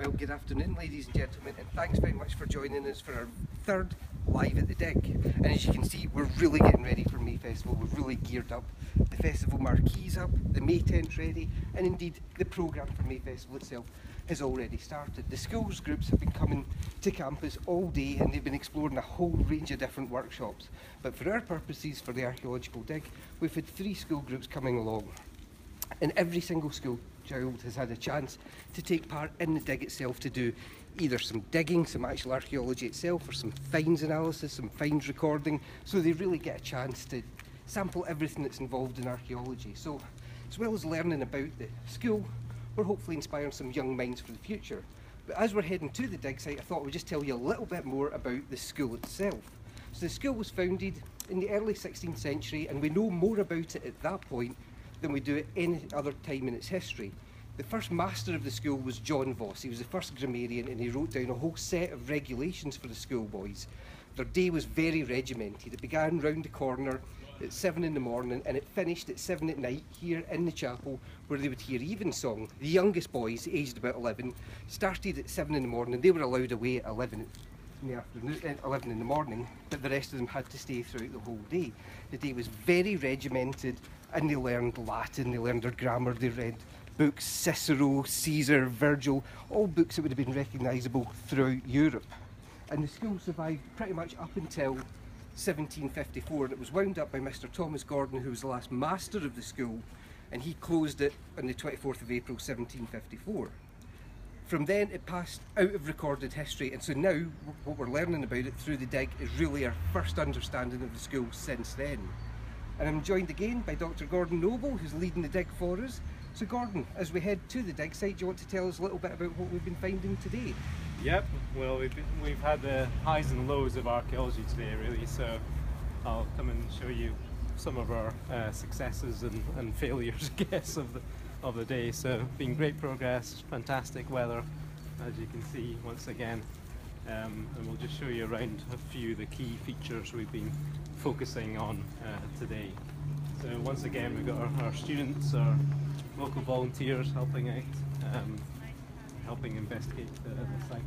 Well, good afternoon, ladies and gentlemen, and thanks very much for joining us for our third Live at the Dig. And as you can see, we're really getting ready for May Festival. We're really geared up. The festival marquee's up, the May tent's ready, and indeed the programme for May Festival itself has already started. The schools groups have been coming to campus all day and they've been exploring a whole range of different workshops. But for our purposes, for the archaeological dig, we've had 3 school groups coming along. And every single school child has had a chance to take part in the dig itself, to do either some digging, some actual archaeology itself, or some finds analysis, some finds recording, so they really get a chance to sample everything that's involved in archaeology. So as well as learning about the school, we're hopefully inspiring some young minds for the future. But as we're heading to the dig site, I thought we'd just tell you a little bit more about the school itself. So the school was founded in the early 16th century, and we know more about it at that point than we do at any other time in its history. The first master of the school was John Voss. He was the first grammarian, and he wrote down a whole set of regulations for the schoolboys. Their day was very regimented. It began round the corner at 7 in the morning and it finished at 7 at night here in the chapel, where they would hear evensong. The youngest boys, aged about 11, started at 7 in the morning. They were allowed away at 11 in the afternoon, 11 in the morning, but the rest of them had to stay throughout the whole day. The day was very regimented, and they learned Latin, they learned their grammar, they read books, Cicero, Caesar, Virgil, all books that would have been recognisable throughout Europe. And the school survived pretty much up until 1754, and it was wound up by Mr. Thomas Gordon, who was the last master of the school, and he closed it on the 24th of April 1754. From then it passed out of recorded history, and so now what we're learning about it through the dig is really our first understanding of the school since then. And I'm joined again by Dr. Gordon Noble, who's leading the dig for us. So Gordon, as we head to the dig site, do you want to tell us a little bit about what we've been finding today? Yep, well we've had the highs and lows of archaeology today really, so I'll come and show you some of our successes and failures, I guess, of the day. So been great progress, fantastic weather as you can see once again, and we'll just show you around a few of the key features we've been focusing on today. So once again we've got our students, our local volunteers helping out, helping investigate the site.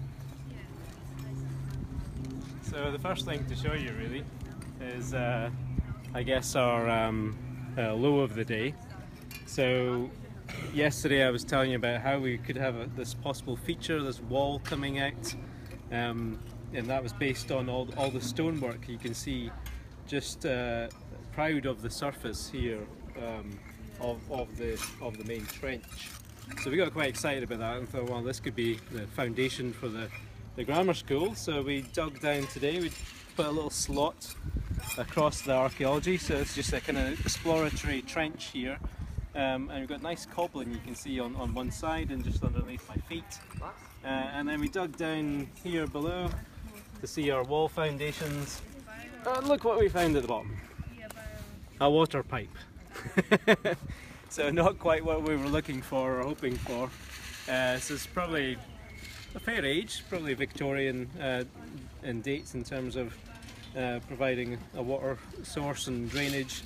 So the first thing to show you really is I guess our low of the day. So yesterday I was telling you about how we could have this possible feature, this wall coming out, and that was based on all the stonework you can see, just proud of the surface here of the main trench. So we got quite excited about that and thought, well, this could be the foundation for the grammar school. So we dug down today, we put a little slot across the archaeology, so it's just a kind of exploratory trench here, and we've got nice cobbling you can see on one side and just underneath my feet, and then we dug down here below to see our wall foundations, and look what we found at the bottom, a water pipe. So not quite what we were looking for or hoping for. So it's probably a fair age, probably Victorian in dates in terms of providing a water source and drainage,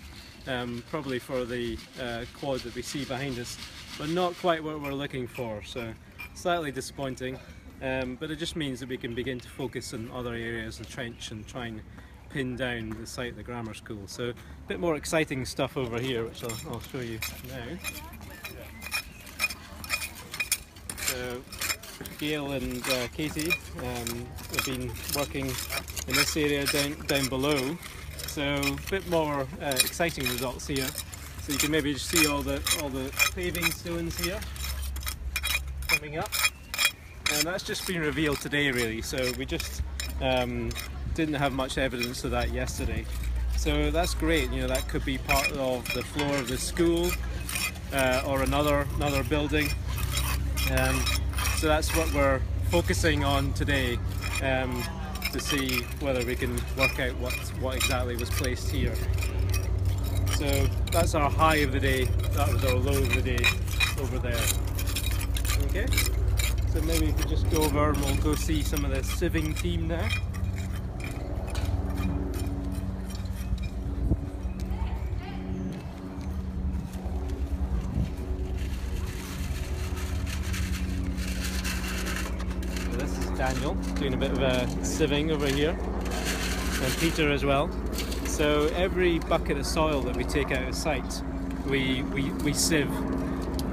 probably for the quad that we see behind us, but not quite what we're looking for, so slightly disappointing, but it just means that we can begin to focus on other areas of the trench and try and pin down the site of the grammar school. So a bit more exciting stuff over here, which I'll show you now. So Gail and Katie have been working in this area down below, so a bit more exciting results here. So you can maybe just see all the paving stones here coming up, and that's just been revealed today really. So we just didn't have much evidence of that yesterday, so that's great. You know, that could be part of the floor of the school or another building. So that's what we're focusing on today, to see whether we can work out what exactly was placed here. So that's our high of the day, that was our low of the day over there. Okay, so maybe we could just go over and we'll go see some of the sieving team now. Daniel doing a bit of a sieving over here, and Peter as well. So every bucket of soil that we take out of site, we sieve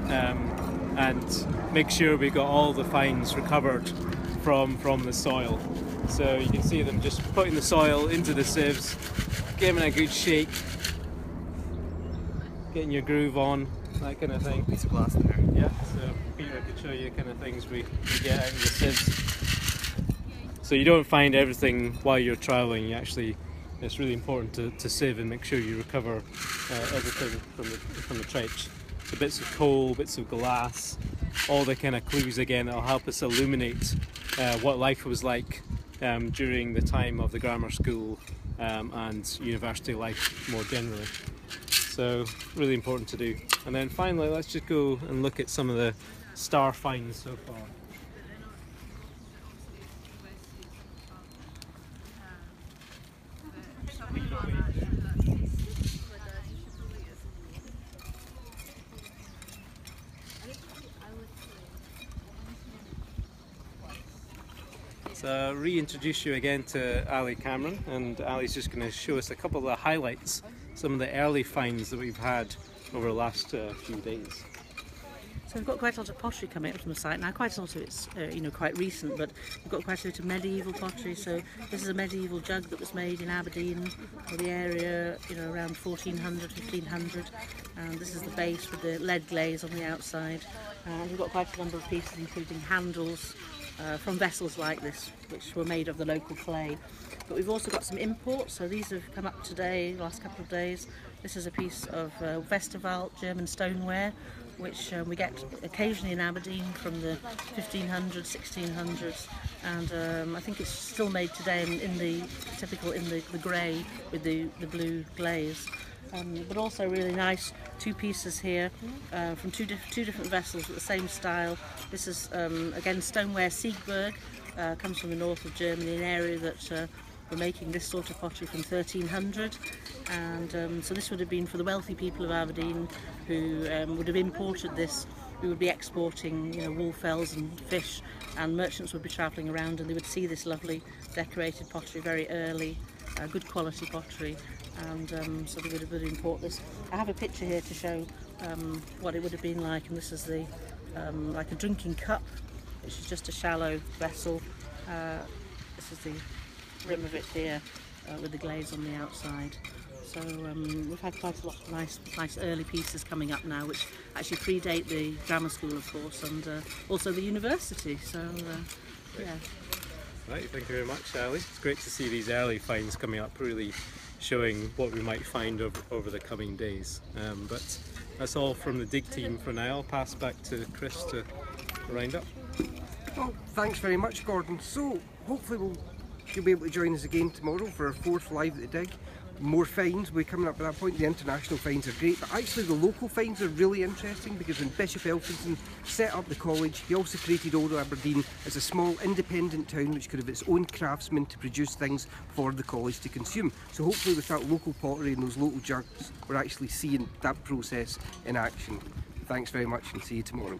and make sure we got all the fines recovered from the soil. So you can see them just putting the soil into the sieves, giving it a good shake, getting your groove on, that kind of thing. Piece of glass there. Yeah, so Peter could show you the kind of things we get out of the sieves. So you don't find everything while you're travelling. You actually, it's really important to sieve and make sure you recover everything from the trench. So bits of coal, bits of glass, all the kind of clues again that'll help us illuminate what life was like during the time of the grammar school and university life more generally. So really important to do. And then finally, let's just go and look at some of the star finds so far. So reintroduce you again to Ali Cameron, and Ali's just going to show us a couple of the highlights, some of the early finds that we've had over the last few days. So we've got quite a lot of pottery coming up from the site now. Quite a lot of it's quite recent, but we've got quite a bit of medieval pottery. So this is a medieval jug that was made in Aberdeen, or the area, around 1400, 1500. And this is the base with the lead glaze on the outside. And we've got quite a number of pieces, including handles from vessels like this, which were made of the local clay. But we've also got some imports. So these have come up today, the last couple of days. This is a piece of Westerwald German stoneware, which we get occasionally in Aberdeen from the 1500s, 1600s, and I think it's still made today in the grey with the blue glaze. But also really nice two pieces here from two different vessels with the same style. This is again stoneware Siegburg, comes from the north of Germany, an area that were making this sort of pottery from 1300, and so this would have been for the wealthy people of Aberdeen who would have imported this. We would be exporting, wool fells and fish, and merchants would be travelling around and they would see this lovely decorated pottery, very early, good quality pottery, and so they would import this. I have a picture here to show what it would have been like, and this is the like a drinking cup, which is just a shallow vessel. This is the rim of it here with the glaze on the outside. So we've had quite a lot of nice early pieces coming up now, which actually predate the grammar school, of course, and also the university. So yeah. Right, thank you very much, Ali. It's great to see these early finds coming up, really showing what we might find over the coming days. But that's all from the dig team for now. I'll pass back to Chris to round up. Well, thanks very much, Gordon. So hopefully you'll be able to join us again tomorrow for our 4th Live at the Dig. More finds will be coming up at that point. The international finds are great, but actually the local finds are really interesting, because when Bishop Elphinstone set up the college, he also created Old Aberdeen as a small independent town which could have its own craftsmen to produce things for the college to consume. So hopefully with that local pottery and those local jugs, we're actually seeing that process in action. Thanks very much, and see you tomorrow.